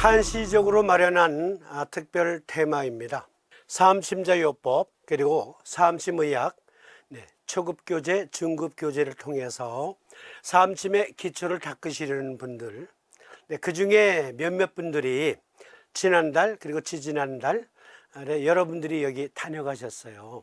한시적으로 마련한 특별 테마입니다. 사암침자요법 그리고 사암침의학, 초급교재, 중급교재를 통해서 사암침의 기초를 닦으시려는 분들, 그 중에 몇몇 분들이 지난달 그리고 지지난달 여러분들이 여기 다녀가셨어요.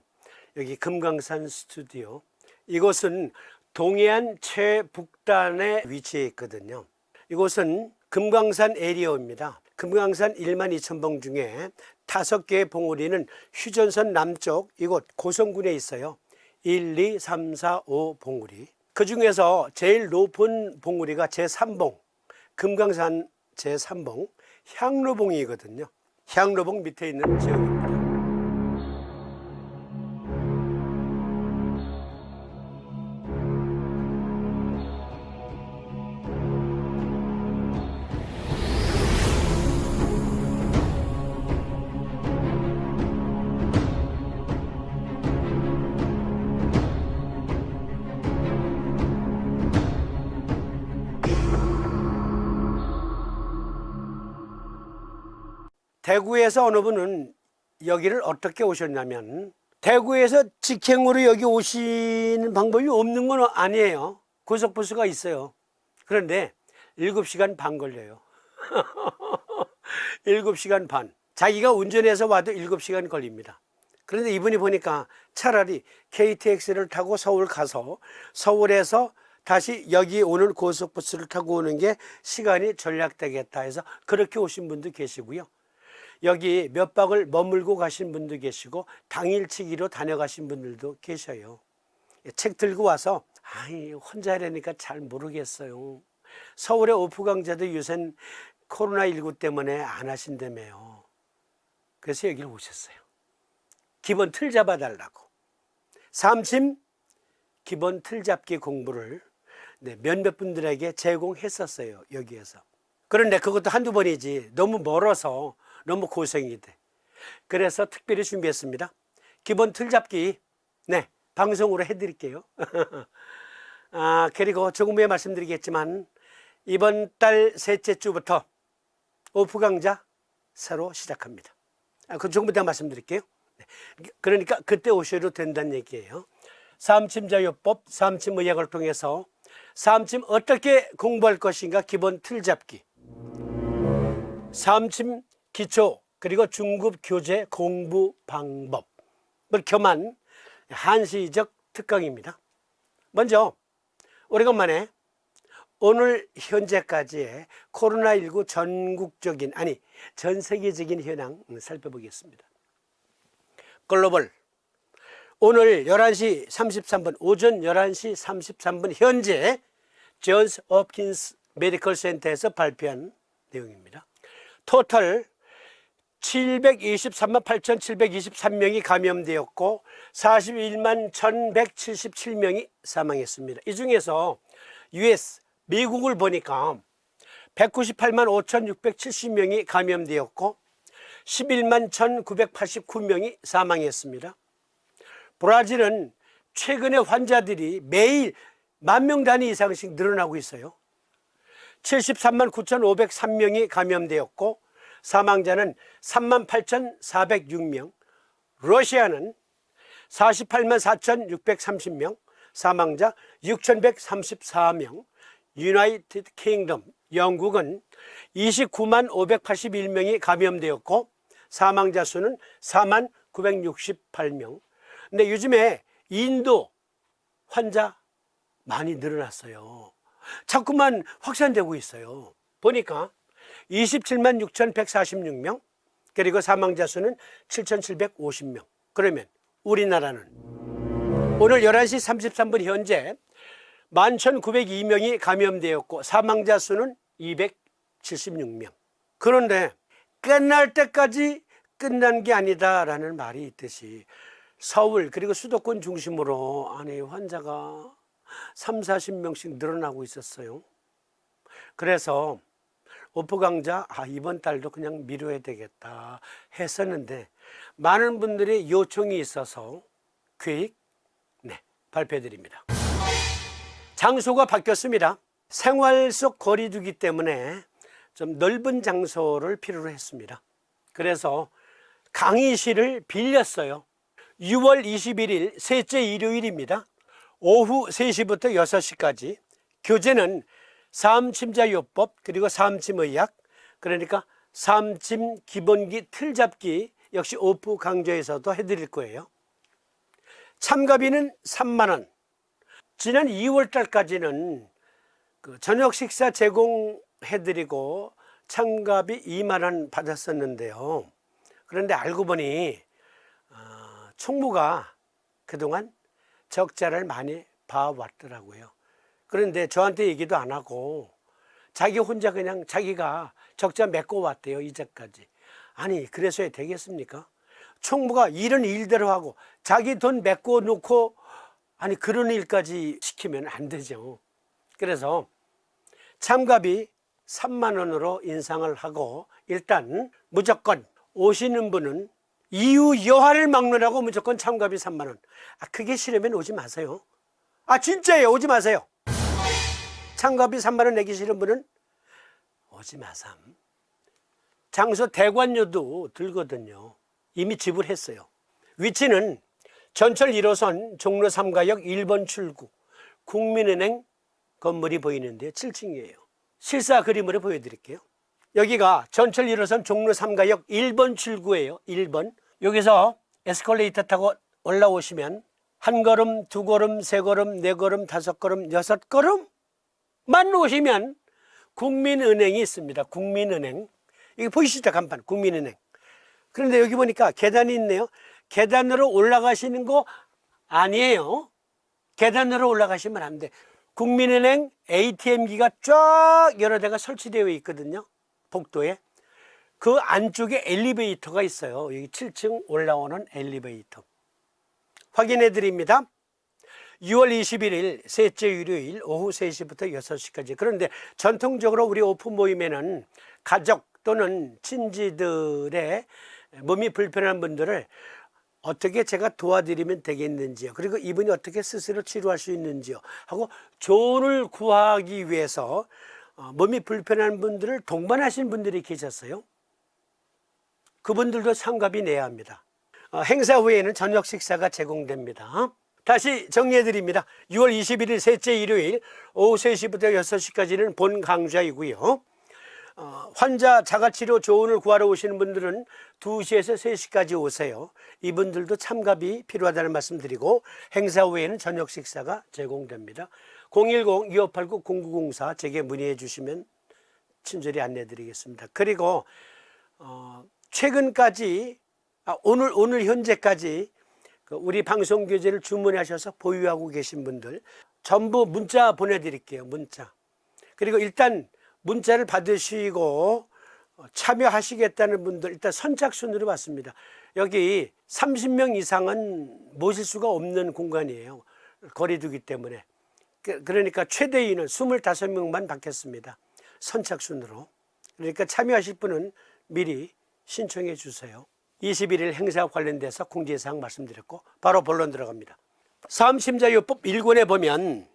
여기 금강산 스튜디오, 이곳은 동해안 최북단에 위치해 있거든요. 이곳은 금강산 에리어입니다. 금강산 12,000봉 중에 5개의 봉우리는 휴전선 남쪽 이곳 고성군에 있어요. 1, 2, 3, 4, 5 봉우리. 그 중에서 제일 높은 봉우리가 제3봉, 금강산 제3봉 향로봉이거든요. 향로봉 밑에 있는 지역입니다. 대구에서 어느 분은 여기를 어떻게 오셨냐면, 대구에서 직행으로 여기 오시는 방법이 없는 건 아니에요. 고속버스가 있어요. 그런데 7시간 반 걸려요. 7시간 반. 자기가 운전해서 와도 7시간 걸립니다. 그런데 이분이 보니까 차라리 KTX를 타고 서울 가서 서울에서 다시 여기 오는 고속버스를 타고 오는 게 시간이 절약되겠다 해서 그렇게 오신 분도 계시고요. 여기 몇 박을 머물고 가신 분도 계시고 당일치기로 다녀가신 분들도 계셔요. 책 들고 와서 혼자 하려니까 잘 모르겠어요. 서울의 오프 강좌도 요새 코로나19 때문에 안 하신다며요. 그래서 여기를 오셨어요. 기본 틀 잡아달라고. 사암침 기본 틀 잡기 공부를 몇몇 분들에게 제공했었어요. 여기에서. 그런데 그것도 한두 번이지 너무 멀어서 너무 고생이 돼. 그래서 특별히 준비했습니다. 기본 틀 잡기 방송으로 해드릴게요. 그리고 조금 후에 말씀드리겠지만 이번 달 셋째 주부터 오프 강좌 새로 시작합니다. 그 조금 이따 말씀드릴게요. 그러니까 그때 오셔도 된다는 얘기예요. 사암침자요법, 사암침의학을 통해서 사암침 어떻게 공부할 것인가 기본 틀 잡기, 사암침 기초 그리고 중급 교재 공부 방법을 겸한 한시적 특강입니다. 먼저 오래간만에 오늘 현재까지의 코로나19 전국적인 전 세계적인 현황 살펴보겠습니다. 글로벌 오늘 11시 33분 오전 11시 33분 현재 존스 홉킨스 메디컬 센터에서 발표한 내용입니다. 토탈 723만 8,723명이 감염되었고 41만 1,177명이 사망했습니다. 이 중에서 US, 미국을 보니까 198만 5,670명이 감염되었고 11만 1,989명이 사망했습니다. 브라질은 최근에 환자들이 매일 10,000명 단위 이상씩 늘어나고 있어요. 73만 9,503명이 감염되었고 사망자는 3만 8,406명. 러시아는 48만 4,630명, 사망자 6,134명. 유나이티드 킹덤, 영국은 29만 581명이 감염되었고 사망자 수는 4만 968명. 근데 요즘에 인도 환자 많이 늘어났어요. 자꾸만 확산되고 있어요. 보니까 27만 6,146명, 그리고 사망자 수는 7,750명. 그러면 우리나라는 오늘 11시 33분 현재 11,902명이 감염되었고 사망자 수는 276명. 그런데 끝날 때까지 끝난 게 아니다라는 말이 있듯이 서울 그리고 수도권 중심으로 환자가 3, 40명씩 늘어나고 있었어요. 그래서 오프 강좌 이번 달도 그냥 미뤄야 되겠다 했었는데 많은 분들이 요청이 있어서 계획 발표해 드립니다. 장소가 바뀌었습니다. 생활 속 거리두기 때문에 좀 넓은 장소를 필요로 했습니다. 그래서 강의실을 빌렸어요. 6월 21일 셋째 일요일입니다. 오후 3시부터 6시까지 교재는 사암침자요법 그리고 사암침의학, 그러니까 사암침 기본기 틀잡기 역시 오프 강좌에서도 해드릴 거예요. 참가비는 3만 원. 지난 2월 달까지는 저녁 식사 제공해드리고 참가비 2만 원 받았었는데요. 그런데 알고 보니 총무가 그동안 적자를 많이 봐왔더라고요. 그런데 저한테 얘기도 안 하고 자기 혼자 그냥 자기가 적자 메꿔 왔대요. 이제까지. 아니 그래서야 되겠습니까? 총무가 일은 일대로 하고 자기 돈 메꿔 놓고 아니 그런 일까지 시키면 안 되죠. 그래서 참가비 3만 원으로 인상을 하고 일단 무조건 오시는 분은 이유 여하를 막론하고 무조건 참가비 3만 원. 그게 싫으면 오지 마세요. 진짜예요. 오지 마세요. 참가비 3만 원 내기 싫은 분은 오지 마삼. 장소 대관료도 들거든요. 이미 지불했어요. 위치는 전철 1호선 종로 3가역 1번 출구 국민은행 건물이 보이는데요. 7층이에요. 실사 그림으로 보여드릴게요. 여기가 전철 1호선 종로 3가역 1번 출구예요. 1번. 여기서 에스컬레이터 타고 올라오시면 한 걸음, 두 걸음, 세 걸음, 네 걸음, 다섯 걸음, 여섯 걸음만 오시면 국민은행이 있습니다. 국민은행. 이거 보이시죠? 간판 국민은행. 그런데 여기 보니까 계단이 있네요. 계단으로 올라가시는 거 아니에요. 계단으로 올라가시면 안 돼. 국민은행 ATM기가 쫙 여러 대가 설치되어 있거든요. 복도에. 그 안쪽에 엘리베이터가 있어요. 여기 7층 올라오는 엘리베이터. 확인해 드립니다. 6월 21일 셋째 일요일 오후 3시부터 6시까지. 그런데 전통적으로 우리 오픈 모임에는 가족 또는 친지들의 몸이 불편한 분들을 어떻게 제가 도와드리면 되겠는지요, 그리고 이분이 어떻게 스스로 치료할 수 있는지요 하고 조언을 구하기 위해서 몸이 불편한 분들을 동반하신 분들이 계셨어요. 그분들도 참가비 내야 합니다. 행사 후에는 저녁 식사가 제공됩니다. 다시 정리해 드립니다. 6월 21일 셋째 일요일 오후 3시부터 6시까지는 본 강좌이고요. 환자 자가치료 조언을 구하러 오시는 분들은 2시에서 3시까지 오세요. 이분들도 참가비 필요하다는 말씀 드리고 행사 후에는 저녁 식사가 제공됩니다. 010-2589-0904 제게 문의해 주시면 친절히 안내해 드리겠습니다. 그리고 최근까지 오늘 현재까지 우리 방송 교재를 주문하셔서 보유하고 계신 분들 전부 문자 보내드릴게요. 문자. 그리고 일단 문자를 받으시고 참여하시겠다는 분들 일단 선착순으로 받습니다. 여기 30명 이상은 모실 수가 없는 공간이에요. 거리두기 때문에. 그러니까 최대인은 25명만 받겠습니다. 선착순으로. 그러니까 참여하실 분은 미리 신청해 주세요. 21일 행사 관련돼서 공지사항 말씀드렸고 바로 본론 들어갑니다. 사암침자요법 1권에 보면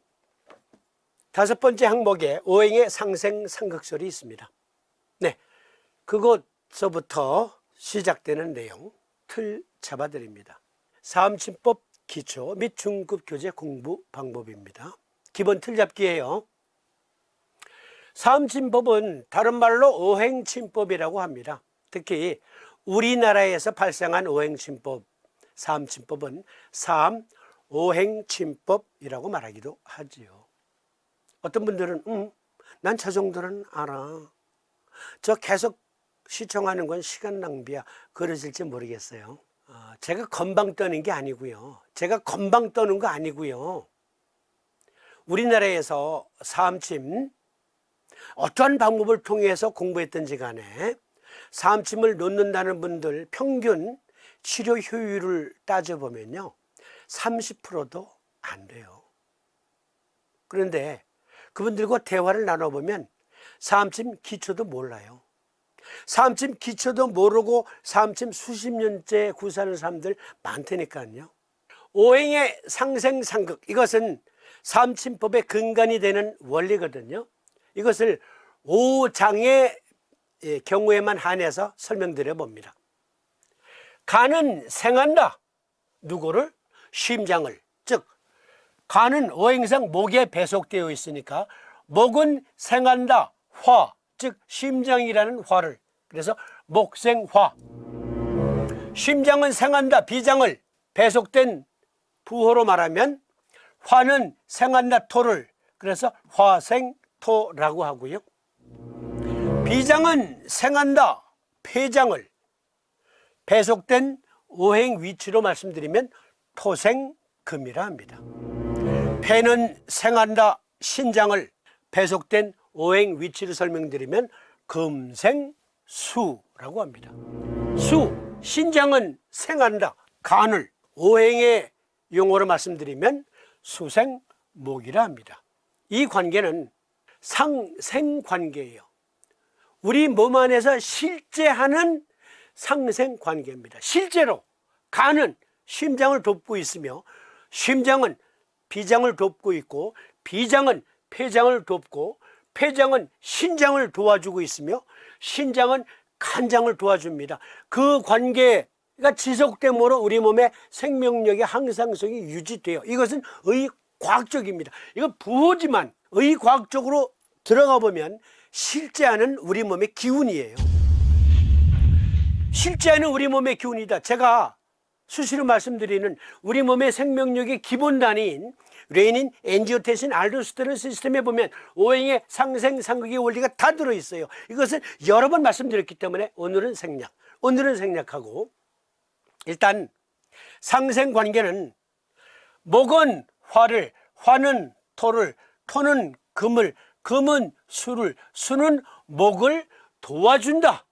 5번째 항목에 오행의 상생 상극설이 있습니다. 네, 그것서부터 시작되는 내용 틀 잡아드립니다. 사암침법 기초 및 중급 교재 공부 방법입니다. 기본 틀 잡기예요. 사암침법은 다른 말로 오행침법이라고 합니다. 특히 우리나라에서 발생한 오행침법, 사암침법은 사암 오행침법이라고 말하기도 하지요. 어떤 분들은 난 저 정도는 알아. 저 계속 시청하는 건 시간 낭비야. 그러실지 모르겠어요. 제가 건방 떠는 게 아니고요. 제가 건방 떠는 거 아니고요. 우리나라에서 사암침 어떠한 방법을 통해서 공부했든지 간에 사암침을 놓는다는 분들 평균 치료 효율을 따져보면요 30%도 안 돼요. 그런데 그분들과 대화를 나눠보면 사암침 기초도 몰라요. 사암침 기초도 모르고 사암침 수십 년째 구사하는 사람들 많다니까요. 오행의 상생상극, 이것은 사암침법의 근간이 되는 원리거든요. 이것을 5장의 경우에만 한해서 설명드려 봅니다. 간은 생한다. 누구를? 심장을. 즉 간은 어행상 목에 배속되어 있으니까 목은 생한다. 화, 즉 심장이라는 화를. 그래서 목생화. 심장은 생한다. 비장을. 배속된 부호로 말하면 화는 생한다. 토를. 그래서 화생토라고 하고요. 비장은 생한다. 폐장을. 배속된 오행 위치로 말씀드리면 토생금이라 합니다. 폐는 생한다. 신장을. 배속된 오행 위치를 설명드리면 금생수라고 합니다. 수, 신장은 생한다. 간을. 오행의 용어로 말씀드리면 수생목이라 합니다. 이 관계는 상생관계예요. 우리 몸 안에서 실제하는 상생관계입니다. 실제로 간은 심장을 돕고 있으며 심장은 비장을 돕고 있고 비장은 폐장을 돕고 폐장은 신장을 도와주고 있으며 신장은 간장을 도와줍니다. 그 관계가 지속됨으로 우리 몸의 생명력의 항상성이 유지돼요. 이것은 의과학적입니다. 이건 부호지만 의과학적으로 들어가 보면 실제하는 우리 몸의 기운이에요. 실제하는 우리 몸의 기운이다. 제가 수시로 말씀드리는 우리 몸의 생명력의 기본 단위인 레닌, 엔지오텐신, 알도스테론 시스템에 보면 오행의 상생, 상극의 원리가 다 들어있어요. 이것은 여러 번 말씀드렸기 때문에 오늘은 생략하고, 일단 상생관계는 목은 화를, 화는 토를, 토는 금을, 금은 수를, 수는 목을 도와준다.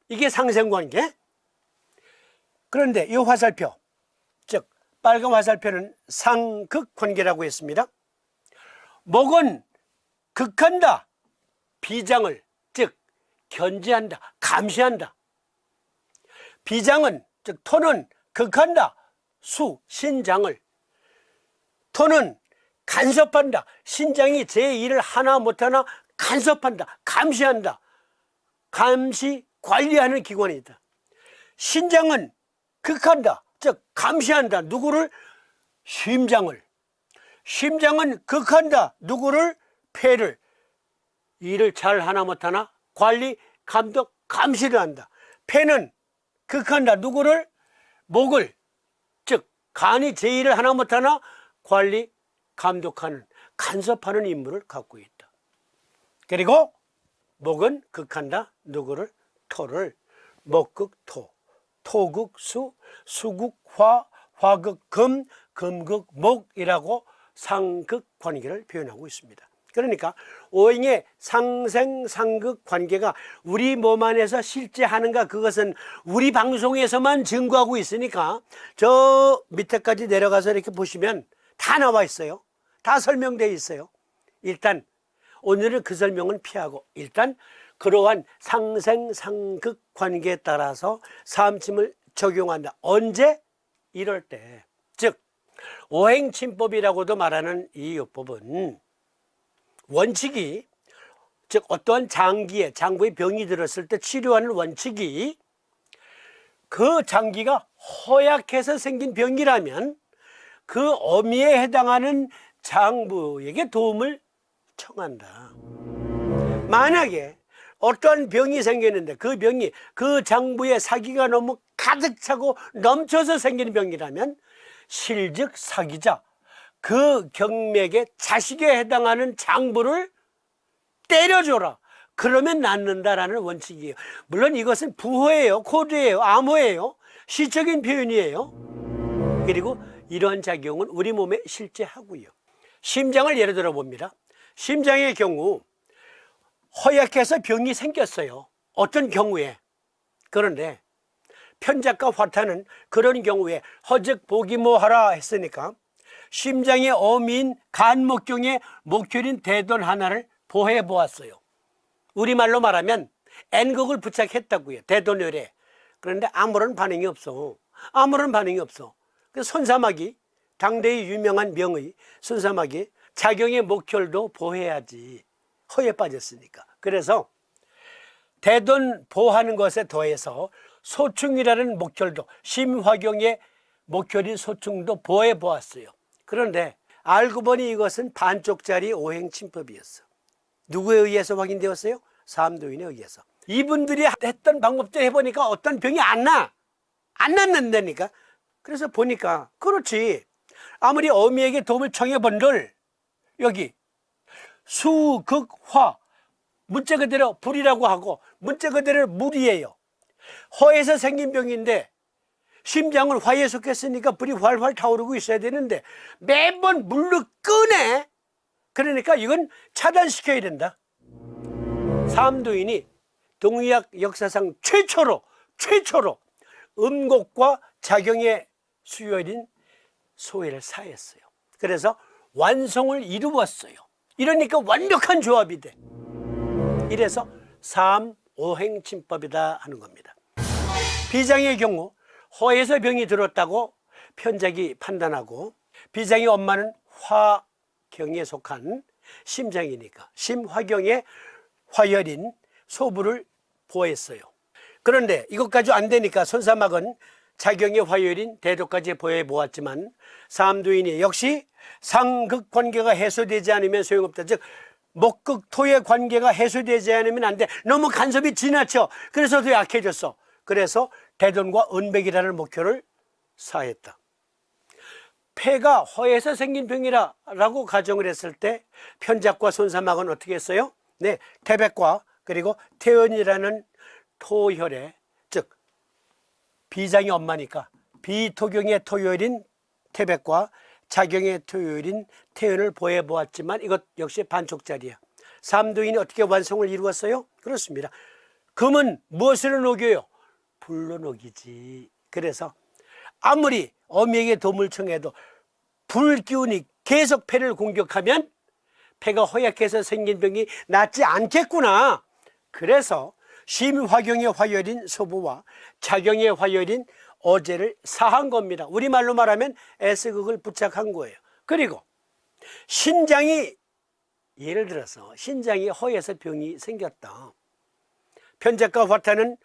이게 상생관계. 그런데 이 화살표, 즉 빨간 화살표는 상극관계라고 했습니다. 목은 극한다. 비장을, 즉 견제한다, 감시한다. 비장은, 즉 토는 극한다. 수, 신장을. 토는 간섭한다. 신장이 제 일을 하나 못하나 간섭한다, 감시한다. 감시, 관리하는 기관이다. 신장은 극한다. 즉 감시한다. 누구를? 심장을. 심장은 극한다. 누구를? 폐를. 일을 잘 하나 못하나 관리, 감독, 감시를 한다. 폐는 극한다. 누구를? 목을. 즉 간이 제 일을 하나 못하나 관리, 감독하는, 간섭하는 임무를 갖고 있다. 그리고 목은 극한다. 누구를? 토를. 목극토, 토극수, 수극화, 화극금, 금극목이라고 상극관계를 표현하고 있습니다. 그러니까 오행의 상생, 상극 관계가 우리 몸 안에서 실제 하는가, 그것은 우리 방송에서만 증거하고 있으니까 저 밑에까지 내려가서 이렇게 보시면 다 나와 있어요. 다 설명되어 있어요. 일단 오늘은 그 설명은 피하고 일단 그러한 상생, 상극 관계에 따라서 사암침을 적용한다. 언제? 이럴 때. 즉 오행침법이라고도 말하는 이 요법은 원칙이, 즉 어떠한 장부에 병이 들었을 때 치료하는 원칙이 그 장기가 허약해서 생긴 병이라면 그 어미에 해당하는 장부에게 도움을 청한다. 만약에 어떠한 병이 생겼는데 그 병이 그 장부에 사기가 너무 가득 차고 넘쳐서 생기는 병이라면 실즉 사기자, 그 경맥에 자식에 해당하는 장부를 때려줘라. 그러면 낫는다라는 원칙이에요. 물론 이것은 부호예요, 코드예요, 암호예요, 시적인 표현이에요. 그리고 이러한 작용은 우리 몸에 실제 하고요. 심장을 예를 들어 봅니다. 심장의 경우 허약해서 병이 생겼어요. 어떤 경우에. 그런데 편작과 화타는 그런 경우에 허즉 보기모하라 했으니까 심장의 어미인 간목경의 목혈인 대돈 하나를 보해 보았어요. 우리말로 말하면 N극을 부착했다고요. 대돈혈에. 그런데 아무런 반응이 없어. 아무런 반응이 없어. 그 손사마귀, 당대의 유명한 명의 손사마귀, 자경의 목혈도 보해야지. 허에 빠졌으니까. 그래서 대돈 보호하는 것에 더해서 소충이라는 목혈도, 심화경의 목혈인 소충도 보호해 보았어요. 그런데 알고 보니 이것은 반쪽짜리 오행침법이었어. 누구에 의해서 확인되었어요? 삼도인에 의해서. 이분들이 했던 방법대로 해보니까 어떤 병이 안 낫는다니까. 그래서 보니까 그렇지, 아무리 어미에게 도움을 청해본들 여기 수극화, 문자 그대로 불이라고 하고 문자 그대로 물이에요. 허에서 생긴 병인데 심장은 화에 속했으니까 불이 활활 타오르고 있어야 되는데 매번 물로 끄네. 그러니까 이건 차단시켜야 된다. 삼도인이 동의학 역사상 최초로 음곡과 작용의 수혈인 소회를 사했어요. 그래서 완성을 이루었어요. 이러니까 완벽한 조합이 돼. 이래서 삼오행침법이다 하는 겁니다. 비장의 경우 허에서 병이 들었다고 편작이 판단하고, 비장의 엄마는 화경에 속한 심장이니까 심화경의 화열인 소부를 보호했어요. 그런데 이것까지 안 되니까 손사막은 자경의 화열인 대도까지 보호해 보았지만 삼도인이 역시 상극 관계가 해소되지 않으면 소용없다. 즉 목극토의 관계가 해소되지 않으면 안 돼. 너무 간섭이 지나쳐. 그래서 더 약해졌어. 그래서 대돈과 은백이라는 목표를 사했다. 폐가 허에서 생긴 병이라고 가정을 했을 때 편작과 손사막은 어떻게 했어요? 네, 태백과 그리고 태연이라는 토혈의, 즉 비장의 엄마니까 비토경의 토혈인 태백과 자경의 토혈인 태연을 보호해 보았지만 이것 역시 반쪽짜리야. 삼도인이 어떻게 완성을 이루었어요? 그렇습니다. 금은 무엇으로 녹여요? 불로 녹이지. 그래서 아무리 어미에게 도움을 청해도 불기운이 계속 폐를 공격하면 폐가 허약해서 생긴 병이 낫지 않겠구나. 그래서 심화경의 화열인 소부와 자경의 화열인 어제를 사한 겁니다. 우리말로 말하면 S극을 부착한 거예요. 그리고 신장이, 예를 들어서 신장이 허에서 병이 생겼다. 편작과 화타는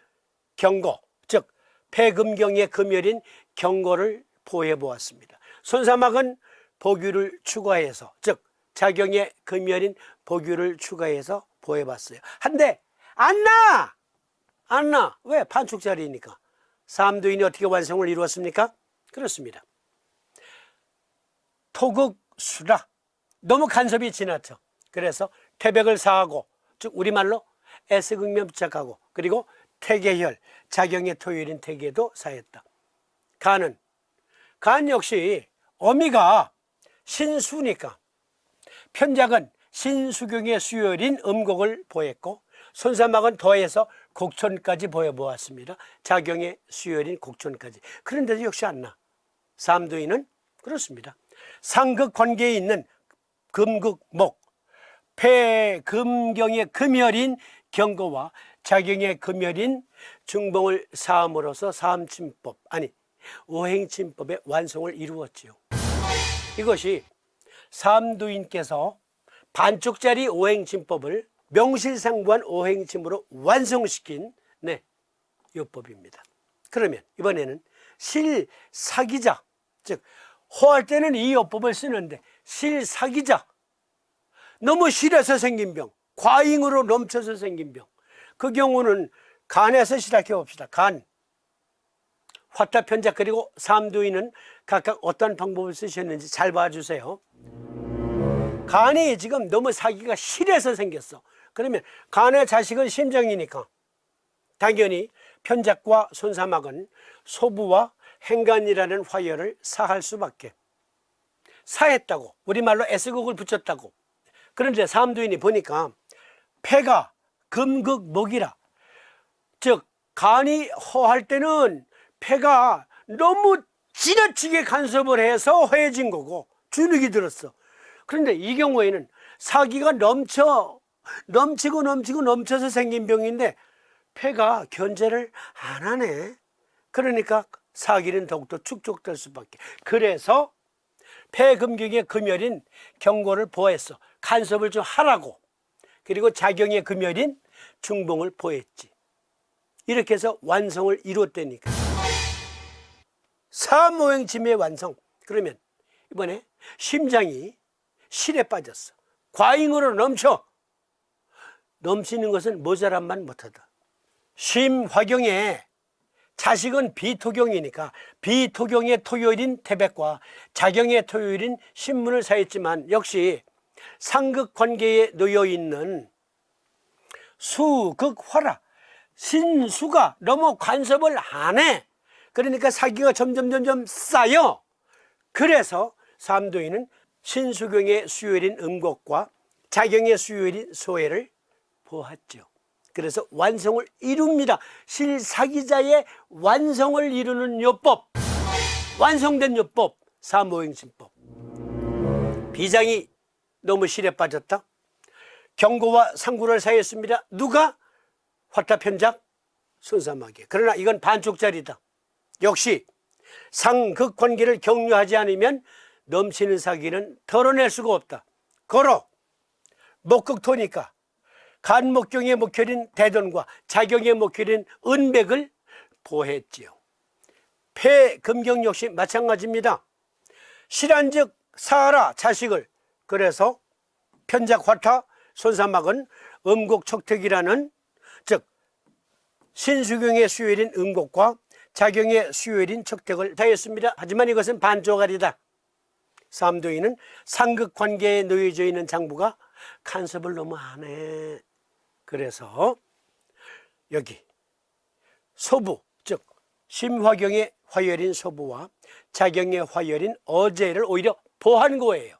경고, 즉 폐금경의 금혈인 경고를 보호해 보았습니다. 손사막은 복유를 추가해서, 즉 자경의 금혈인 복유를 추가해서 보호해 봤어요. 한데 안 나. 왜? 반쪽짜리니까. 삼도인이 어떻게 완성을 이루었습니까? 그렇습니다. 토극수라, 너무 간섭이 지나쳐. 그래서 태백을 사하고, 즉 우리말로 S극면 부착하고, 그리고 태계혈, 자경의 토혈인 태계도 사했다. 간 역시 어미가 신수니까 편작은 신수경의 수혈인 음곡을 보했고, 손사막은 더해서 곡촌까지 보여보았습니다. 자경의 수혈인 곡촌까지. 그런데도 역시 안 나. 삼도인은 그렇습니다. 상극 관계에 있는 금극목, 폐금경의 금혈인 경고와 자경의 금혈인 중봉을 사함으로써 삼침법, 아니 오행침법의 완성을 이루었지요. 이것이 삼도인께서 반쪽짜리 오행침법을 명실상부한 오행침으로 완성시킨 요법입니다. 그러면 이번에는 실사기자, 즉 호할 때는 이 요법을 쓰는데 실사기자, 너무 실해서 생긴 병, 과잉으로 넘쳐서 생긴 병, 그 경우는 간에서 시작해 봅시다. 간, 화타, 편작 그리고 삼도인은 각각 어떤 방법을 쓰셨는지 잘 봐주세요. 간이 지금 너무 사기가 실해서 생겼어. 그러면 간의 자식은 심장이니까 당연히 편작과 손사막은 소부와 행간이라는 화열을 사할 수밖에. 사했다고, 우리말로 S극을 붙였다고. 그런데 삼도인이 보니까 폐가 금극목이라, 즉 간이 허할 때는 폐가 너무 지나치게 간섭을 해서 허해진 거고 주눅이 들었어. 그런데 이 경우에는 사기가 넘쳐서 생긴 병인데 폐가 견제를 안 하네. 그러니까 사기는 더욱더 축적될 수밖에. 그래서 폐금경의 금혈인 경고를 보했어. 간섭을 좀 하라고. 그리고 자경의 금혈인 중봉을 보했지. 이렇게 해서 완성을 이뤘다니까. 사모행침의 완성. 그러면 이번에 심장이 실에 빠졌어. 과잉으로 넘쳐. 넘치는 것은 모자람만 못하다. 심화경에 자식은 비토경이니까 비토경의 토요일인 태백과 자경의 토요일인 신문을 사했지만 역시 상극관계에 놓여있는 수극화라. 신수가 너무 간섭을 안 해. 그러니까 사기가 점점 쌓여. 그래서 삼도인은 신수경의 수요일인 음곡과 자경의 수요일인 소해를 보았죠. 그래서 완성을 이룹니다. 실사기자의 완성을 이루는 요법, 완성된 요법, 사모행침법. 비장이 너무 실에 빠졌다. 경고와 상구를 사했습니다. 누가? 화타편작 손사마귀. 그러나 이건 반쪽짜리다. 역시 상극관계를 격려하지 않으면 넘치는 사기는 덜어낼 수가 없다. 걸어 목극토니까 간목경의 목혈인 대돈과 자경의 목혈인 은백을 보했지요. 폐금경 역시 마찬가지입니다. 실한즉 사하라 자식을. 그래서 편작 화타 손사막은 음곡척택이라는, 즉 신수경의 수요일인 음곡과 자경의 수요일인 척택을 사했습니다. 하지만 이것은 반조갈이다. 삼도인은 상극관계에 놓여져 있는 장부가 간섭을 너무 안 해. 그래서 여기 소부, 즉 심화경의 화열인 소부와 자경의 화열인 어제를 오히려 보한 거예요.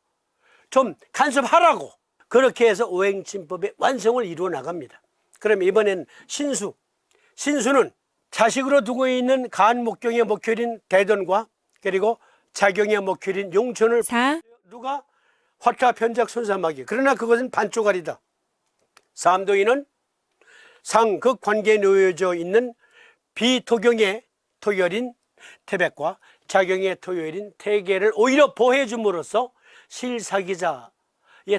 좀 간섭하라고. 그렇게 해서 오행침법의 완성을 이루어 나갑니다. 그럼 이번엔 신수는 자식으로 두고 있는 간목경의 목혈인 대돈과 그리고 자경의 목혈인 용천을 누가? 화타편작 손사마귀. 그러나 그것은 반쪽알이다. 삼도인은 상극관계에 놓여져 있는 비토경의 토열인 태백과 자경의 토열인 태계를 오히려 보해줌으로써 실사기자에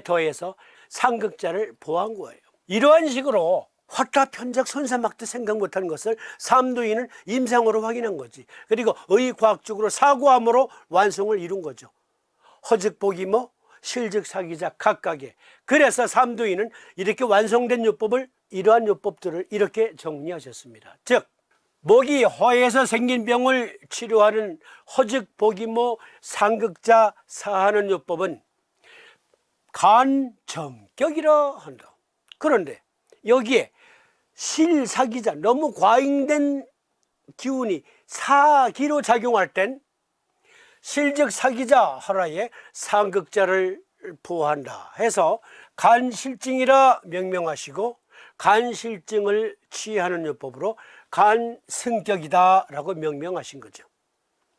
더해서 상극자를 보한 거예요. 이러한 식으로 화타편작 손사막도 생각 못한 것을 삼도인은 임상으로 확인한 거지. 그리고 의과학적으로 사고함으로 완성을 이룬 거죠. 허즉보기모 실즉사기자 각각의. 그래서 삼도인은 이렇게 완성된 요법을, 이러한 요법들을 이렇게 정리하셨습니다. 즉 목이 허에서 생긴 병을 치료하는 허즉보기모 상극자 사하는 요법은 간정격이라 한다. 그런데 여기에 실사기자, 너무 과잉된 기운이 사기로 작용할 땐 실즉사기자 하라에 상극자를 보호한다 해서 간실증이라 명명하시고 간실증을 치유하는 요법으로 간승격이다 라고 명명하신 거죠.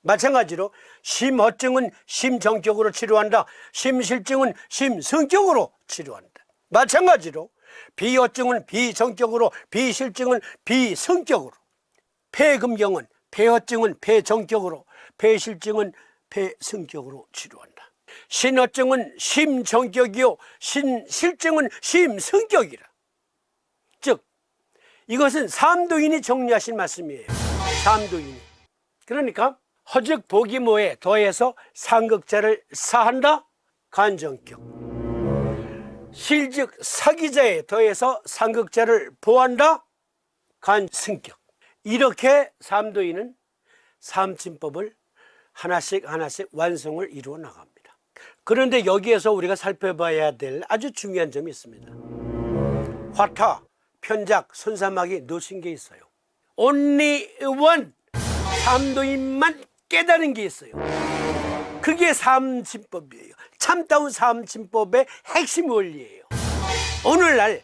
마찬가지로 심허증은 심정격으로 치료한다. 심실증은 심성격으로 치료한다. 마찬가지로 비허증은 비정격으로, 비실증은 비성격으로, 폐금경은 폐허증은 폐정격으로, 폐실증은 폐성격으로 치료한다. 신허증은 심정격이요 신실증은 심성격이라. 즉 이것은 삼도인이 정리하신 말씀이에요. 삼도인이. 그러니까 허즉보기모에 더해서 상극자를 사한다. 간정격. 실즉사기자에 더해서 상극자를 보한다. 간승격. 이렇게 삼도인은 삼침법을 하나씩 완성을 이루어 나갑니다. 그런데 여기에서 우리가 살펴봐야 될 아주 중요한 점이 있습니다. 화타, 편작, 손사막이 놓친 게 있어요. only one, 삼도인만 깨달은 게 있어요. 그게 삼침법이에요. 참다운 삼침법의 핵심 원리예요. 오늘날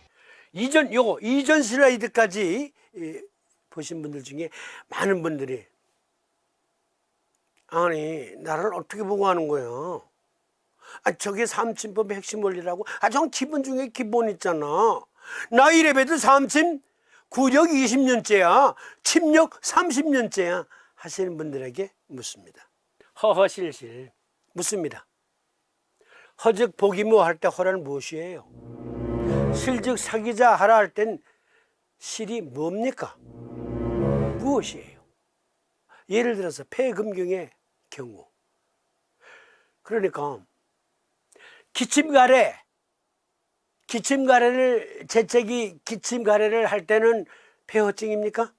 이전 슬라이드까지 보신 분들 중에 많은 분들이 아니 나를 어떻게 보고 하는 거야? 저게 삼침법의 핵심 원리라고? 전 기본 중에 기본 있잖아. 나 이래봬도 삼침 구력 20년째야 침력 30년째야 하시는 분들에게 묻습니다. 허허실실 묻습니다. 허즉보기모 할 때 허란 무엇이에요? 실즉사기자 하라 할 땐 실이 뭡니까? 무엇이에요? 예를 들어서 폐금경의 경우, 그러니까 기침가래를 재채기 기침가래를 할 때는 폐허증입니까?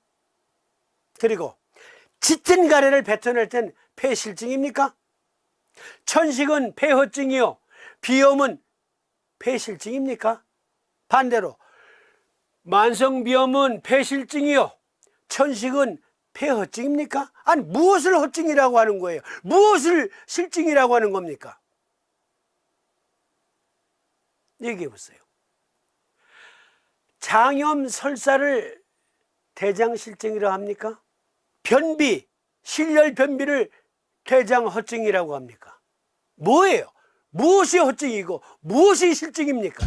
그리고 짙은 가래를 뱉어낼 땐 폐실증입니까? 천식은 폐허증이요, 비염은 폐실증입니까? 반대로 만성비염은 폐실증이요, 천식은 폐허증입니까? 아니, 무엇을 허증이라고 하는 거예요? 무엇을 실증이라고 하는 겁니까? 얘기해 보세요. 장염 설사를 대장실증이라고 합니까? 변비, 실열 변비를 대장허증이라고 합니까? 뭐예요? 무엇이 허증이고 무엇이 실증입니까?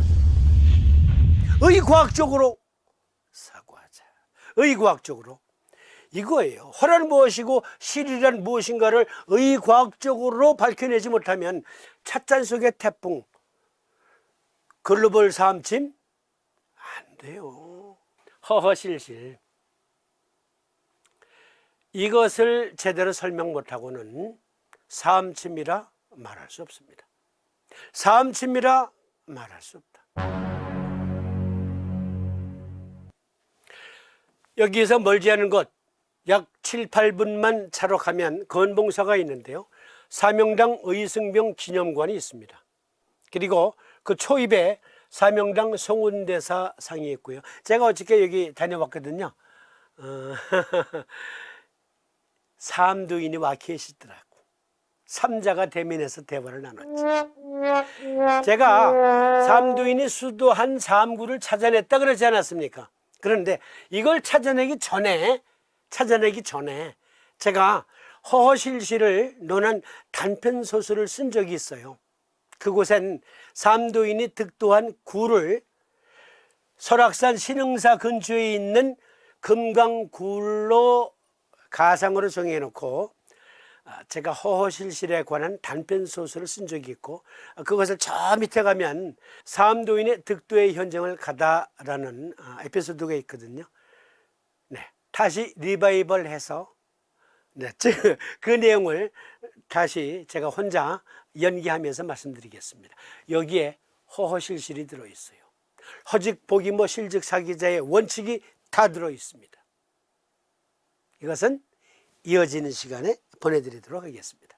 의과학적으로 사고하자. 의과학적으로 이거예요. 허란 무엇이고 실이란 무엇인가를 의과학적으로 밝혀내지 못하면 찻잔 속의 태풍, 글로벌 사암침 안 돼요. 허허실실. 이것을 제대로 설명 못하고는 사암침이라 말할 수 없습니다. 사암침이라 말할 수 없다. 여기에서 멀지 않은 곳, 약 7, 8분만 차로 가면 건봉사가 있는데요, 사명당 의승병 기념관이 있습니다. 그리고 그 초입에 사명당 송은대사 상이 있고요. 제가 어저께 여기 다녀왔거든요. 삼두인이 와 계시더라고. 삼자가 대면해서 대화를 나눴지. 제가 삼두인이 수도한 삼구를 찾아냈다 그러지 않았습니까? 그런데 이걸 찾아내기 전에 제가 허허실실을 논한 단편 소설을 쓴 적이 있어요. 그곳엔 삼두인이 득도한 굴을 설악산 신흥사 근처에 있는 금강굴로 가상으로 정해놓고 제가 허허실실에 관한 단편 소설을 쓴 적이 있고, 그것을 저 밑에 가면 삼두인의 득도의 현장을 가다라는 에피소드가 있거든요. 네, 다시 리바이벌해서 그 내용을 다시 제가 혼자 연기하면서 말씀드리겠습니다. 여기에 허허실실이 들어있어요. 허직 복이모 실직 사기자의 원칙이 다 들어있습니다. 이것은 이어지는 시간에 보내드리도록 하겠습니다.